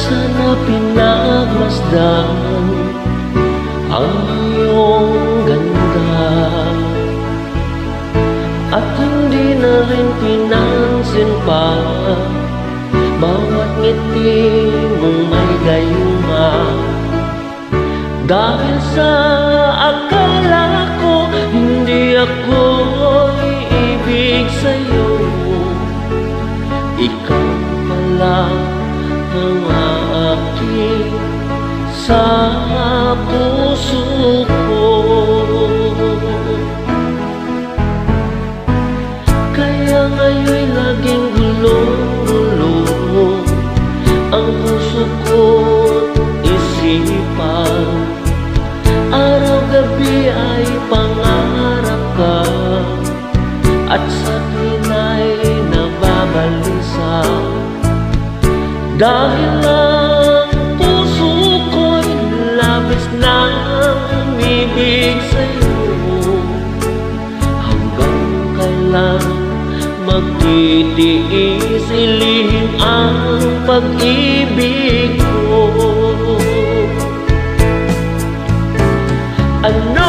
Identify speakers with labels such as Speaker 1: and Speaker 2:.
Speaker 1: sana pinagmasdan ang iyong ganda, at hindi na rin pinansin pa bawat ngiti mong may gayuma. Dahil sa akala ko hindi ako iibig sa'yo, ikaw pala ang aking sa puso ko. Kaya ngayon'y laging gulo-gulo ang puso ko't isipan. Araw-gabi ay pangarap ka at sa tuwin ay nababalisa. Dahil ang puso ko'y labis nang umibig sa'yo, hanggang kailan magtitiis ilihim ang pag-ibig ko. Ano